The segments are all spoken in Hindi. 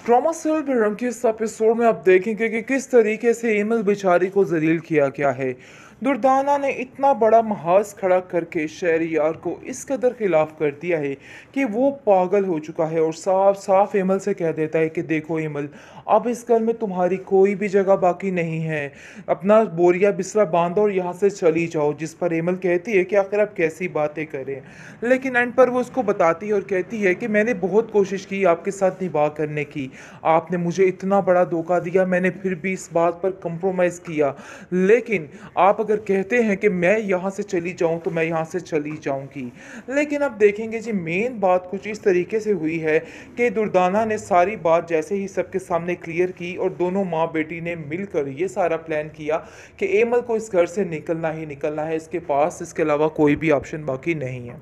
ड्रामा सेल बेरंग के इस एपिसोड में आप देखेंगे कि किस तरीके से एमिल बेचारी को जलील किया गया है। दुर्दाना ने इतना बड़ा महाज खड़ा करके शहरयार को इस कदर खिलाफ कर दिया है कि वो पागल हो चुका है और साफ साफ एमिल से कह देता है कि देखो एमिल, अब इस घर में तुम्हारी कोई भी जगह बाकी नहीं है। अपना बोरिया बिस्तरा बांधो और यहाँ से चली जाओ। जिस पर एमिल कहती है कि आखिर आप कैसी बातें करें, लेकिन एंड पर वो उसको बताती है और कहती है कि मैंने बहुत कोशिश की आपके साथ निभाव करने की, आपने मुझे इतना बड़ा धोखा दिया, मैंने फिर भी इस बात पर कंप्रोमाइज़ किया। लेकिन आप अगर कहते हैं कि मैं यहाँ से चली जाऊँ तो मैं यहाँ से चली जाऊँगी। लेकिन अब देखेंगे जी, मेन बात कुछ इस तरीके से हुई है कि दुर्दाना ने सारी बात जैसे ही सबके सामने क्लियर की और दोनों माँ बेटी ने मिलकर ये सारा प्लान किया कि एमल को इस घर से निकलना ही निकलना है, इसके पास इसके अलावा कोई भी ऑप्शन बाकी नहीं है।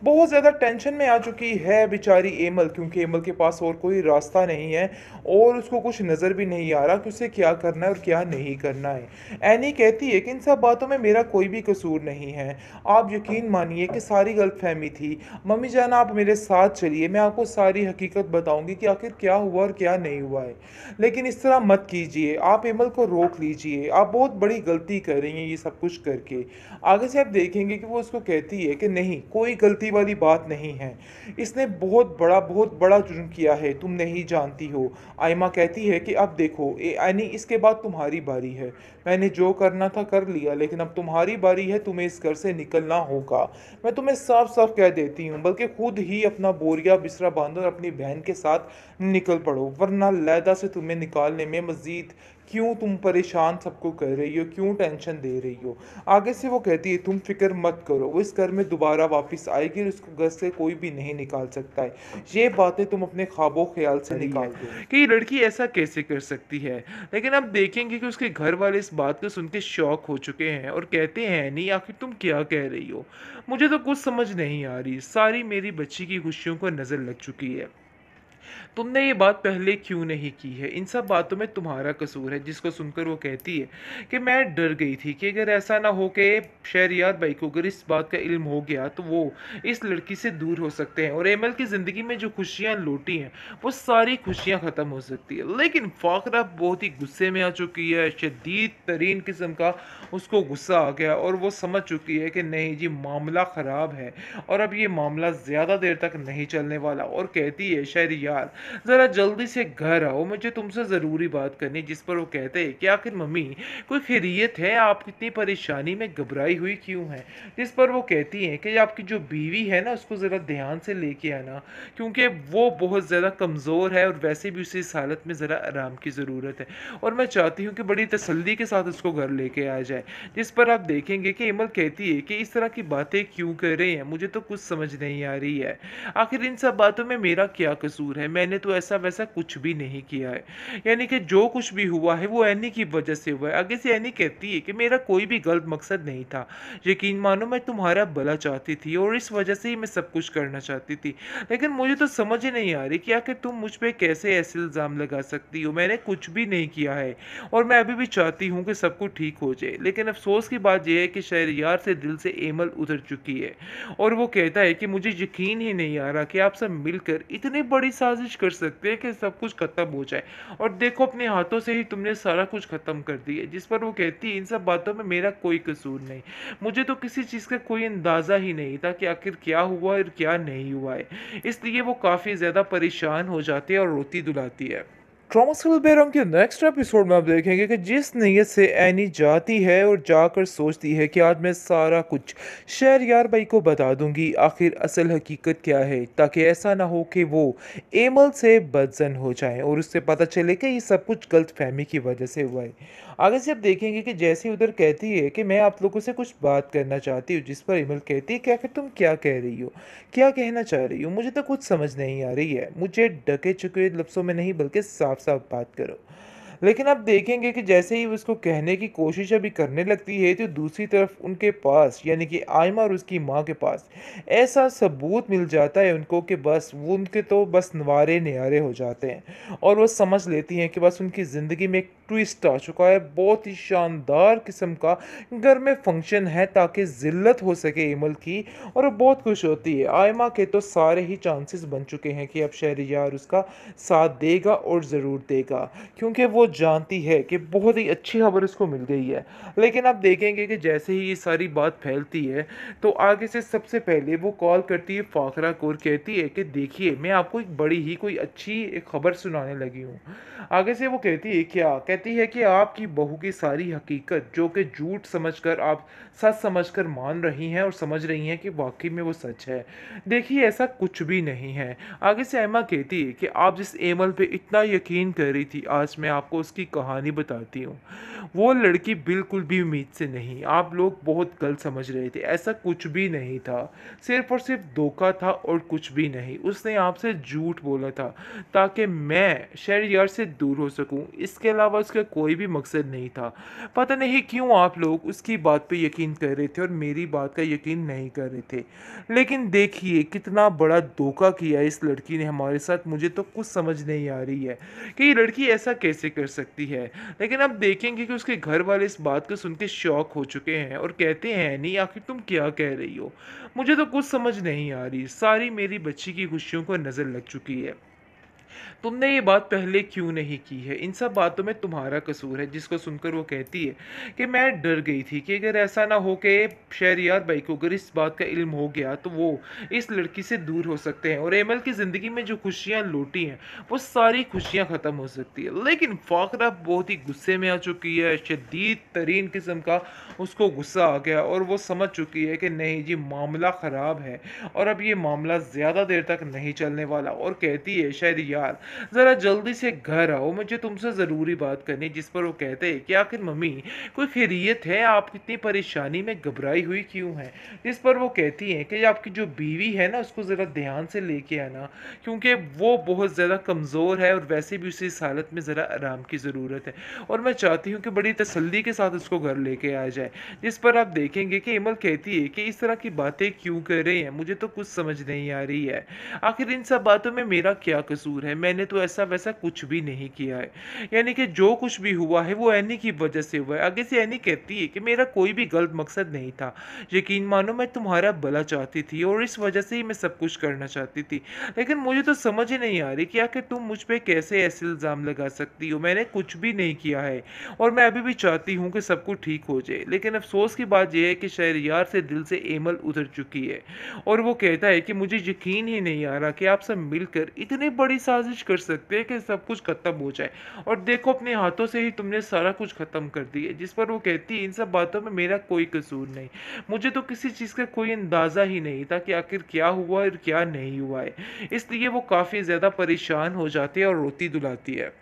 बहुत ज़्यादा टेंशन में आ चुकी है बेचारी एमल, क्योंकि एमल के पास और कोई रास्ता नहीं है और उसको कुछ नज़र भी नहीं आ रहा कि उसे क्या करना है और क्या नहीं करना है। एनी कहती है कि इन सब बातों में मेरा कोई भी कसूर नहीं है, आप यकीन मानिए कि सारी गलतफहमी थी। मम्मी जान, आप मेरे साथ चलिए, मैं आपको सारी हकीकत बताऊंगी कि आखिर क्या हुआ और क्या नहीं हुआ है। लेकिन इस तरह मत कीजिए, आप एमल को रोक लीजिए, आप बहुत बड़ी गलती कर रही हैं ये सब कुछ करके। आगे से आप देखेंगे कि वो उसको कहती है कि नहीं, कोई गलती वाली बात नहीं है, इसने बहुत बड़ा जुर्म किया है, तुम नहीं जानती हो। आयमा कहती है कि अब देखो यानी इसके बाद तुम्हारी बारी है, मैंने जो करना था कर लिया, लेकिन अब तुम्हारी बारी है, तुम्हें इस घर से निकलना होगा। मैं तुम्हें साफ साफ कह देती हूँ, बल्कि खुद ही अपना बोरिया बिस्तरा बांधो और अपनी बहन के साथ निकल पड़ो, वरना लैदा से तुम्हें निकालने में मजीद क्यों तुम परेशान सबको कर रही हो, क्यों टेंशन दे रही हो। आगे से वो कहती है तुम फिक्र मत करो, वो इस घर में दोबारा वापस आएगी और उसको घर से कोई भी नहीं निकाल सकता है। ये बातें तुम अपने ख्वाबों ख्याल से निकाल दो कि ये लड़की ऐसा कैसे कर सकती है। लेकिन अब देखेंगे कि उसके घर वाले इस बात को सुन के शॉक हो चुके हैं और कहते हैं नहीं, आखिर तुम क्या कह रही हो, मुझे तो कुछ समझ नहीं आ रही, सारी मेरी बच्ची की खुशियों को नज़र लग चुकी है, तुमने ये बात पहले क्यों नहीं की है, इन सब बातों में तुम्हारा कसूर है। जिसको सुनकर वो कहती है कि मैं डर गई थी कि अगर ऐसा ना हो कि शहरियार भाई को अगर इस बात का इल्म हो गया तो वो इस लड़की से दूर हो सकते हैं और एमएल की ज़िंदगी में जो खुशियाँ लौटी हैं वो सारी खुशियाँ ख़त्म हो सकती है। लेकिन फाकरा बहुत ही गुस्से में आ चुकी है, शदीद तरीन किस्म का उसको गुस्सा आ गया और वो समझ चुकी है कि नहीं जी, मामला ख़राब है और अब ये मामला ज़्यादा देर तक नहीं चलने वाला। और कहती है शहरियार, ज़रा जल्दी से घर आओ, मुझे तुमसे ज़रूरी बात करनी है। जिस पर वो कहते हैं कि आखिर मम्मी कोई खैरियत है, आप इतनी परेशानी में घबराई हुई क्यों हैं। जिस पर वो कहती हैं कि आपकी जो बीवी है ना उसको ज़रा ध्यान से लेके आना, क्योंकि वो बहुत ज़्यादा कमज़ोर है और वैसे भी उसे इस हालत में ज़रा आराम की ज़रूरत है और मैं चाहती हूँ कि बड़ी तसल्ली के साथ उसको घर लेके आ जाए। जिस पर आप देखेंगे कि इमल कहती है कि इस तरह की बातें क्यों कर रहे हैं, मुझे तो कुछ समझ नहीं आ रही है, आखिर इन सब बातों में मेरा क्या कसूर है, मैंने तो ऐसा वैसा कुछ भी नहीं किया है। यानी कि जो कुछ भी हुआ है वो एनी की वजह से हुआ है। आगे से एनी कहती है कि मेरा कोई भी गलत मकसद नहीं था, यकीन मानो मैं तुम्हारा भला चाहती थी और इस वजह से ही मैं सब कुछ करना चाहती थी। लेकिन मुझे तो समझ ही नहीं आ रही कि आखिर तुम मुझ पे कैसे ऐसे इल्ज़ाम लगा सकती हो, मैंने कुछ भी नहीं किया है और मैं अभी भी चाहती हूँ कि सब कुछ ठीक हो जाए। लेकिन अफसोस की बात यह है कि शहरयार से दिल से एमल उतर चुकी है और वो कहता है कि मुझे यकीन ही नहीं आ रहा कि आप सब मिलकर इतनी बड़ी साजिश कर सकते हैं कि सब कुछ खत्म हो जाए और देखो अपने हाथों से ही तुमने सारा कुछ खत्म कर दिया। जिस पर वो कहती है इन सब बातों में मेरा कोई कसूर नहीं, मुझे तो किसी चीज़ का कोई अंदाज़ा ही नहीं था कि आखिर क्या हुआ और क्या नहीं हुआ है। इसलिए वो काफ़ी ज़्यादा परेशान हो जाती है और रोती दुलाती है। ट्रॉमस बेरंग के नेक्स्ट एपिसोड में आप देखेंगे कि जिस नीयत से एनी जाती है और जाकर सोचती है कि आज मैं सारा कुछ शहरयार भाई को बता दूंगी आखिर असल हकीकत क्या है, ताकि ऐसा ना हो कि वो एमल से बदजन हो जाए और उससे पता चले कि ये सब कुछ गलत फहमी की वजह से हुआ है। आगे से आप देखेंगे कि जैसे उधर कहती है कि मैं आप लोगों से कुछ बात करना चाहती हूँ, जिस पर एमल कहती है कि आखिर तुम क्या कह रही हो, क्या कहना चाह रही हो, मुझे तो कुछ समझ नहीं आ रही है, मुझे ढके चुके लफ्ज़ों में नहीं बल्कि साफ साफ बात करो। लेकिन आप देखेंगे कि जैसे ही वो उसको कहने की कोशिश अभी करने लगती है, तो दूसरी तरफ उनके पास यानी कि आयमा और उसकी माँ के पास ऐसा सबूत मिल जाता है उनको कि बस वो उनके तो बस नवारे नियारे हो जाते हैं और वो समझ लेती हैं कि बस उनकी ज़िंदगी में एक ट्विस्ट आ चुका है। बहुत ही शानदार किस्म का घर में फंक्शन है ताकि ज़िल्लत हो सके एमल की, और वो बहुत खुश होती है। आयमा के तो सारे ही चांसेस बन चुके हैं कि अब शहरयार उसका साथ देगा और ज़रूर देगा, क्योंकि वो जानती है कि बहुत ही अच्छी खबर उसको मिल गई है। लेकिन आप देखेंगे कि जैसे ही ये सारी बात फैलती है, तो आगे से सबसे पहले वो कॉल करती है फाखरा को और कहती है कि देखिए, मैं आपको एक बड़ी ही कोई अच्छी एक खबर सुनाने लगी हूँ। आगे से वो कहती है क्या? कहती है कि आपकी बहू की सारी हकीकत जो कि झूठ समझकर आप सच समझकर मान रही हैं और समझ रही हैं कि वाक़ई में वो सच है। देखिए, ऐसा कुछ भी नहीं है। आगे से एम्मा कहती है कि आप जिस एमल पे इतना यकीन कर रही थी, आज मैं आपको उसकी कहानी बताती हूँ। वो लड़की बिल्कुल भी उम्मीद से नहीं, आप लोग बहुत गलत समझ रहे थे, ऐसा कुछ भी नहीं था। सिर्फ़ और सिर्फ़ धोखा था और कुछ भी नहीं। उसने आपसे झूठ बोला था ताकि मैं शहरयार से दूर हो सकूँ। इसके अलावा उसका कोई भी मकसद नहीं था। पता नहीं क्यों आप लोग उसकी बात पे यकीन कर रहे थे और मेरी बात का यकीन नहीं कर रहे थे। लेकिन देखिए, कितना बड़ा धोखा किया इस लड़की ने हमारे साथ, मुझे तो कुछ समझ नहीं आ रही है कि ये लड़की ऐसा कैसे कर सकती है। लेकिन अब देखेंगे कि उसके घर वाले इस बात को सुन के शॉक हो चुके हैं और कहते हैं, नहीं आखिर तुम क्या कह रही हो? मुझे तो कुछ समझ नहीं आ रही। सारी मेरी बच्ची की खुशियों को नज़र लग चुकी है। तुमने ये बात पहले क्यों नहीं की है? इन सब बातों में तुम्हारा कसूर है। जिसको सुनकर वो कहती है कि मैं डर गई थी कि अगर ऐसा ना हो कि शहरयार भाई को अगर इस बात का इल्म हो गया तो वो इस लड़की से दूर हो सकते हैं और एमल की ज़िंदगी में जो खुशियाँ लौटी हैं वो सारी खुशियाँ ख़त्म हो सकती है। लेकिन फ़ाखरा बहुत ही गुस्से में आ चुकी है, शदीद तरीन किस्म का उसको गुस्सा आ गया और वो समझ चुकी है कि नहीं जी, मामला ख़राब है और अब ये मामला ज़्यादा देर तक नहीं चलने वाला, और कहती है, शहरयार ज़रा जल्दी से घर आओ, मुझे तुमसे ज़रूरी बात करनी। जिस पर वो कहते हैं कि आखिर मम्मी, कोई खैरियत है? आप इतनी परेशानी में घबराई हुई क्यों हैं? जिस पर वो कहती हैं कि आपकी जो बीवी है ना, उसको ज़रा ध्यान से लेके आना, क्योंकि वो बहुत ज़्यादा कमज़ोर है और वैसे भी उसे इस हालत में ज़रा आराम की ज़रूरत है और मैं चाहती हूँ कि बड़ी तसल्ली के साथ उसको घर लेके आ जाए। जिस पर आप देखेंगे कि इमल कहती है कि इस तरह की बातें क्यों कर रहे हैं, मुझे तो कुछ समझ नहीं आ रही है। आखिर इन सब बातों में मेरा क्या कसूर है? मैंने तो ऐसा वैसा कुछ भी नहीं किया है। यानी कि जो कुछ भी हुआ है वो एनी की वजह से हुआ है। आगे से एनी कहती है कि मेरा कोई भी गलत मकसद नहीं था। यकीन मानो, मैं तुम्हारा भला चाहती थी और इस वजह से ही मैं सब कुछ करना चाहती थी। लेकिन मुझे तो समझ ही नहीं आ रही कि आखिर तुम मुझ पे कैसे ऐसे इल्ज़ाम लगा सकती हो? मैंने कुछ भी नहीं किया है और मैं अभी भी चाहती हूँ कि सब कुछ ठीक हो जाए। लेकिन अफ़सोस की बात ये है कि शहरयार से दिल से एमल उतर चुकी है और वो कहता है कि मुझे यकीन ही नहीं आ रहा कि आप सब मिलकर इतनी बड़ी साजिश कर सकते हैं कि सब कुछ ख़त्म हो जाए, और देखो अपने हाथों से ही तुमने सारा कुछ ख़त्म कर दिया। जिस पर वो कहती है, इन सब बातों में मेरा कोई कसूर नहीं, मुझे तो किसी चीज़ का कोई अंदाज़ा ही नहीं था कि आखिर क्या हुआ और क्या नहीं हुआ है। इसलिए वो काफ़ी ज़्यादा परेशान हो जाती है और रोती-धुलाती है।